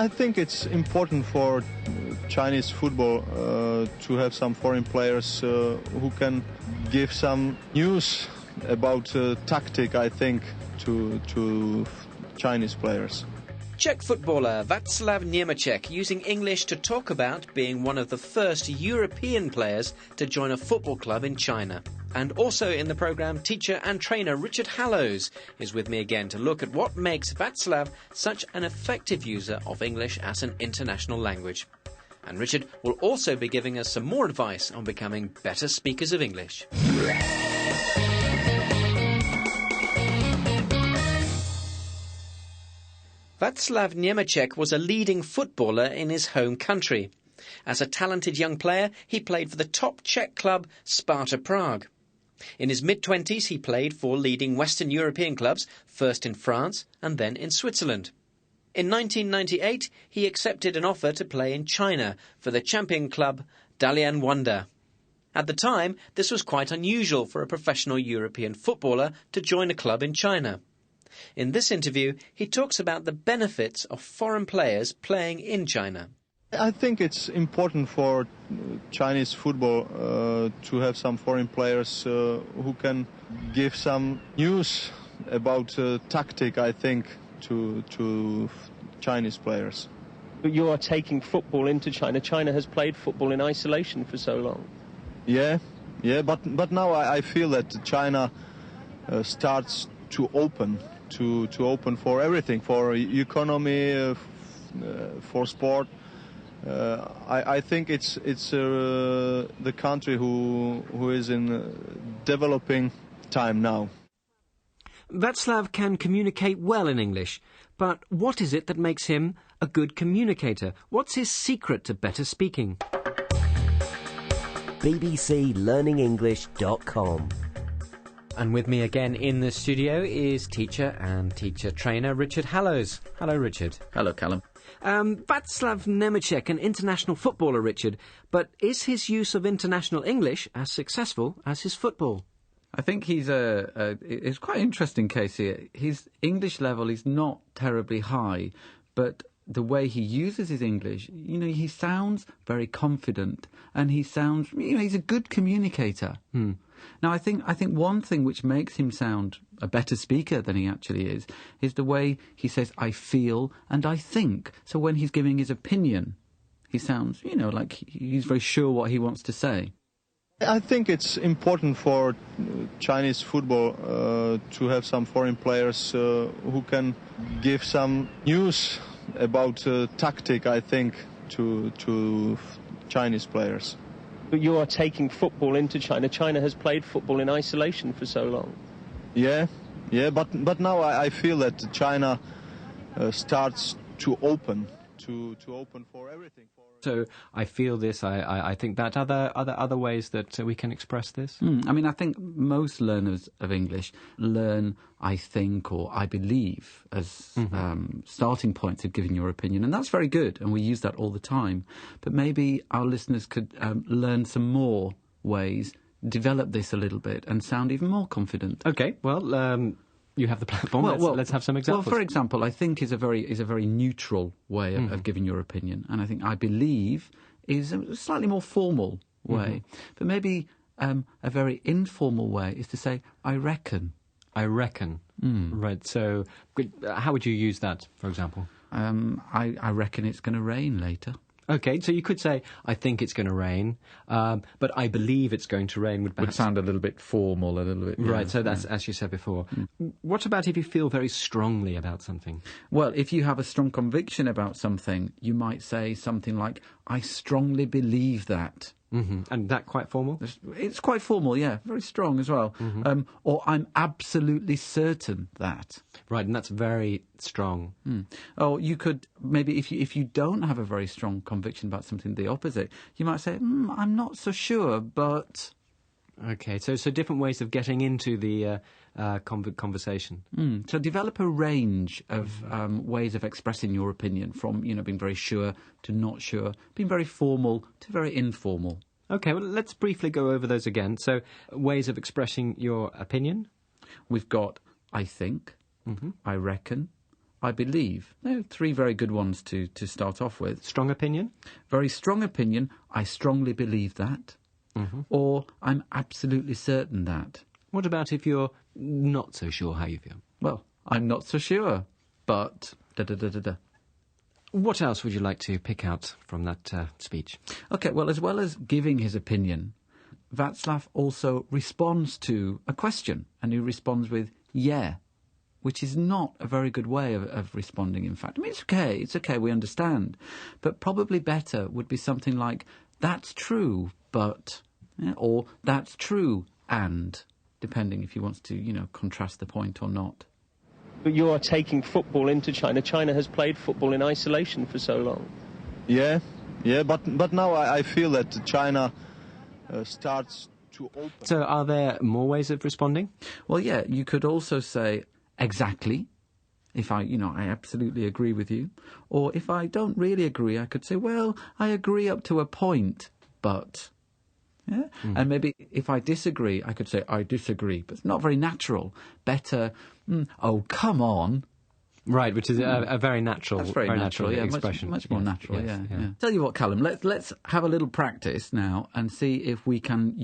I think it's important for Chinese football to have some foreign players who can give some news about tactic, I think, to Chinese players. Czech footballer Václav Němeček using English to talk about being one of the first European players to join a football club in China. And also in the programme, teacher and trainer Richard Hallows is with me again to look at what makes Václav such an effective user of English as an international language. And Richard will also be giving us some more advice on becoming better speakers of English. Václav Němeček was a leading footballer in his home country. As a talented young player, he played for the top Czech club Sparta Prague. In his mid-20s, he played for leading Western European clubs, first in France and then in Switzerland. In 1998, he accepted an offer to play in China for the champion club Dalian Wanda. At the time, this was quite unusual for a professional European footballer to join a club in China. In this interview, he talks about the benefits of foreign players playing in China. I think it's important for Chinese football to have some foreign players who can give some news about tactic, I think, to Chinese players. But you are taking football into China. China has played football in isolation for so long. Yeah, but now I feel that China starts to open for everything, for economy, for sport. I think it's the country who is in developing time now. Václav can communicate well in English, but what is it that makes him a good communicator? What's his secret to better speaking? bbclearningenglish.com. And with me again in the studio is teacher and teacher trainer Richard Hallows. Hello, Richard. Hello, Callum. Václav Němeček, an international footballer, Richard, but is his use of international English as successful as his football? I think it's quite an interesting case here. His English level is not terribly high, but the way he uses his English, he sounds very confident, and he sounds, he's a good communicator. Now, I think one thing which makes him sound a better speaker than he actually is the way he says, I feel and I think. So when he's giving his opinion, he sounds, like he's very sure what he wants to say. I think it's important for Chinese football to have some foreign players who can give some news about tactic, I think, to Chinese players. But you are taking football into China. China has played football in isolation for so long. Yeah, but now I feel that China starts to open for everything. So I feel this. I think that other ways that we can express this. I mean, I think most learners of English learn I think or I believe as starting points of giving your opinion, and that's very good, and we use that all the time. But maybe our listeners could learn some more ways, develop this a little bit, and sound even more confident. Okay, well. You have the platform. Let's have some examples. Well, for example, I think is a very neutral way of giving your opinion, and I think I believe is a slightly more formal way. But maybe a very informal way is to say I reckon. I reckon. Right. So, how would you use that, for example? I reckon it's going to rain later. Okay, so you could say, I think it's going to rain, but I believe it's going to rain would sound a little bit formal, a little bit. Right, so that's as you said before. What about if you feel very strongly about something? Well, if you have a strong conviction about something, you might say something like, I strongly believe that. And that quite formal? It's quite formal, yeah, very strong as well. Or I'm absolutely certain that. Right, and that's very strong. Or you could, maybe if you don't have a very strong conviction about something, the opposite, you might say, I'm not so sure, but... Okay, so different ways of getting into the conversation. So develop a range of ways of expressing your opinion, from being very sure to not sure, being very formal to very informal. Okay, well, let's briefly go over those again. So ways of expressing your opinion. We've got I think, I reckon, I believe. There are three very good ones to start off with. Strong opinion? Very strong opinion. I strongly believe that. Mm-hmm. Or I'm absolutely certain that. What about if you're not so sure how you feel? Well, I'm not so sure, but da-da-da-da-da. What else would you like to pick out from that speech? OK, well, as well as giving his opinion, Václav also responds to a question, and he responds with yeah, which is not a very good way of responding, in fact. I mean, it's okay, we understand. But probably better would be something like, that's true, but, or that's true, and, depending if he wants to, contrast the point or not. But you are taking football into China. China has played football in isolation for so long. Yeah, but now I feel that China starts to open. So are there more ways of responding? Well, yeah, you could also say exactly, if I absolutely agree with you. Or if I don't really agree, I could say, well, I agree up to a point, but... Yeah? And maybe if I disagree, I could say, I disagree. But it's not very natural. Better, oh, come on. Right, which is a very natural, That's very natural, yeah, expression. Much more natural, yes. Tell you what, Callum, let's have a little practice now and see if we can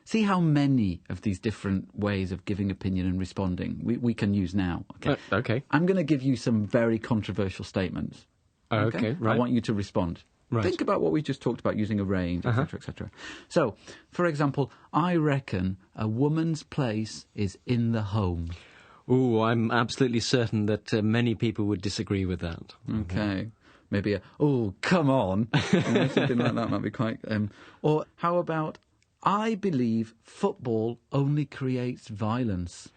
see how many of these different ways of giving opinion and responding we can use now. Okay. Okay. I'm going to give you some very controversial statements. Okay, right. I want you to respond. Right. Think about what we just talked about, using a range, etc., etc. So, for example, I reckon a woman's place is in the home. Ooh, I'm absolutely certain that many people would disagree with that. Okay. Maybe oh, come on. Something like that might be quite... Or how about, I believe football only creates violence.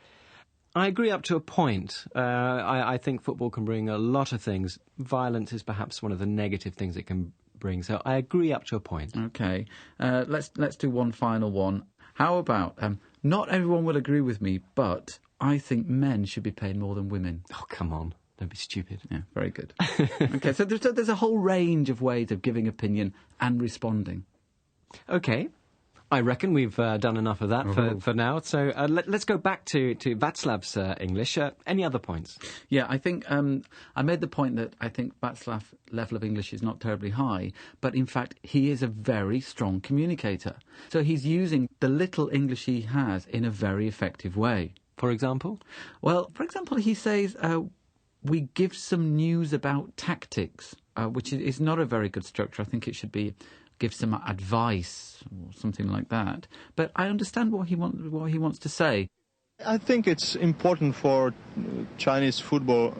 I agree up to a point. I think football can bring a lot of things. Violence is perhaps one of the negative things it can bring. So I agree up to a point. Okay. Let's do one final one. How about, not everyone will agree with me, but I think men should be paid more than women. Oh, come on. Don't be stupid. Yeah, very good. Okay, so there's a whole range of ways of giving opinion and responding. Okay. I reckon we've done enough of that for now. So let's go back to Václav's English. Any other points? Yeah, I think I made the point that I think Václav's level of English is not terribly high, but in fact he is a very strong communicator. So he's using the little English he has in a very effective way. For example? Well, for example, he says, we give some news about tactics, which is not a very good structure. I think it should be... give some advice or something like that. But I understand what he wants to say. I think it's important for Chinese football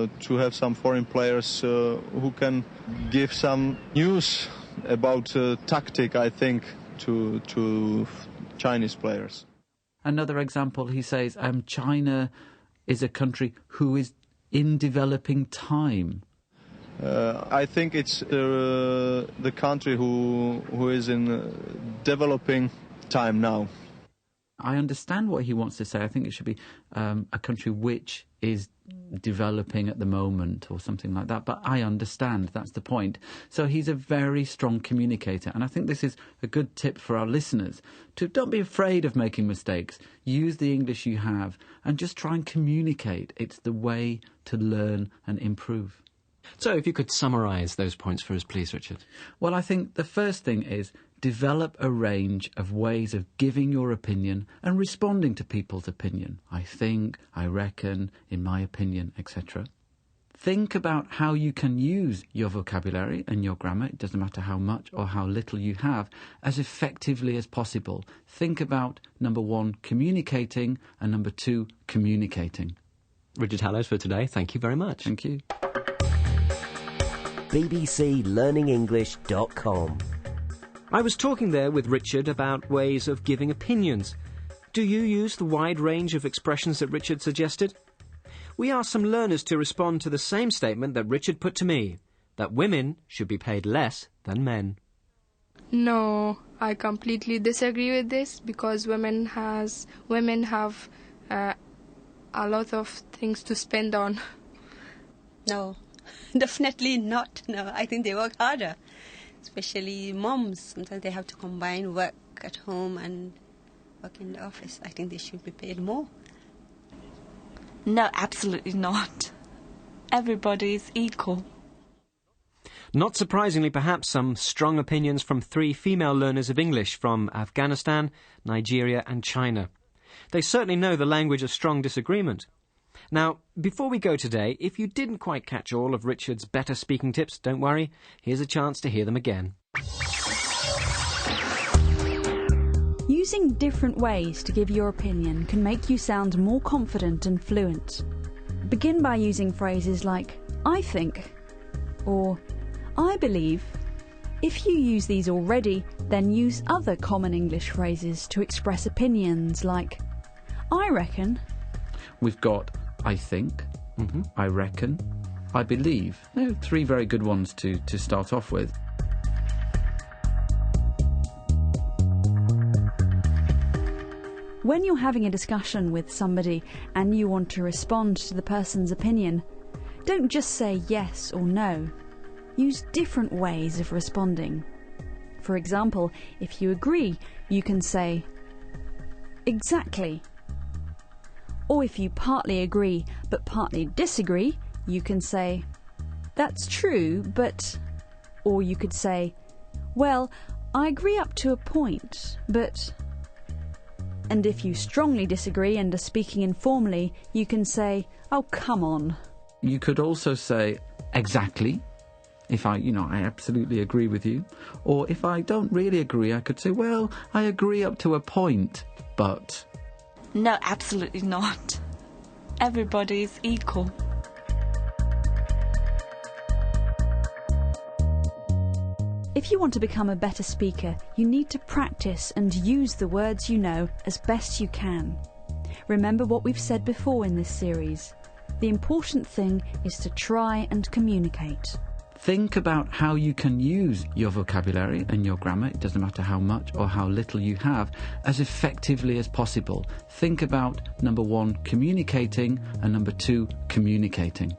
to have some foreign players who can give some news about tactic, I think, to Chinese players. Another example, he says, China is a country who is in developing time. I think it's the country who is in developing time now. I understand what he wants to say. I think it should be a country which is developing at the moment or something like that. But I understand, that's the point. So he's a very strong communicator. And I think this is a good tip for our listeners to don't be afraid of making mistakes. Use the English you have and just try and communicate. It's the way to learn and improve. So if you could summarise those points for us, please, Richard. Well, I think the first thing is develop a range of ways of giving your opinion and responding to people's opinion. I think, I reckon, in my opinion, etc. Think about how you can use your vocabulary and your grammar, it doesn't matter how much or how little you have, as effectively as possible. Think about, number one, communicating, and number two, communicating. Richard Hallows for today. Thank you very much. Thank you. bbclearningenglish.com. I was talking there with Richard about ways of giving opinions. Do you use the wide range of expressions that Richard suggested? We asked some learners to respond to the same statement that Richard put to me, that women should be paid less than men. No, I completely disagree with this because women have a lot of things to spend on. No, definitely not. No, I think they work harder, especially moms. Sometimes they have to combine work at home and work in the office. I think they should be paid more. No, absolutely not. everybody is equal. Not surprisingly, perhaps, some strong opinions from 3 female learners of English from Afghanistan, Nigeria and China. They certainly know the language of strong disagreement. Now, before we go today, if you didn't quite catch all of Richard's better speaking tips, don't worry, here's a chance to hear them again. Using different ways to give your opinion can make you sound more confident and fluent. Begin by using phrases like, I think, or I believe. If you use these already, then use other common English phrases to express opinions like, I reckon. We've got I think, I reckon, I believe. They're 3 very good ones to start off with. When you're having a discussion with somebody and you want to respond to the person's opinion, don't just say yes or no. Use different ways of responding. For example, if you agree, you can say, exactly. Or if you partly agree but partly disagree, you can say, that's true, but... Or you could say, well, I agree up to a point, but... And if you strongly disagree and are speaking informally, you can say, oh, come on. You could also say, exactly, if I absolutely agree with you. Or if I don't really agree, I could say, well, I agree up to a point, but... No, absolutely not. Everybody is equal. If you want to become a better speaker, you need to practice and use the words you know as best you can. Remember what we've said before in this series. The important thing is to try and communicate. Think about how you can use your vocabulary and your grammar, it doesn't matter how much or how little you have, as effectively as possible. Think about, number 1, communicating, and number 2, communicating.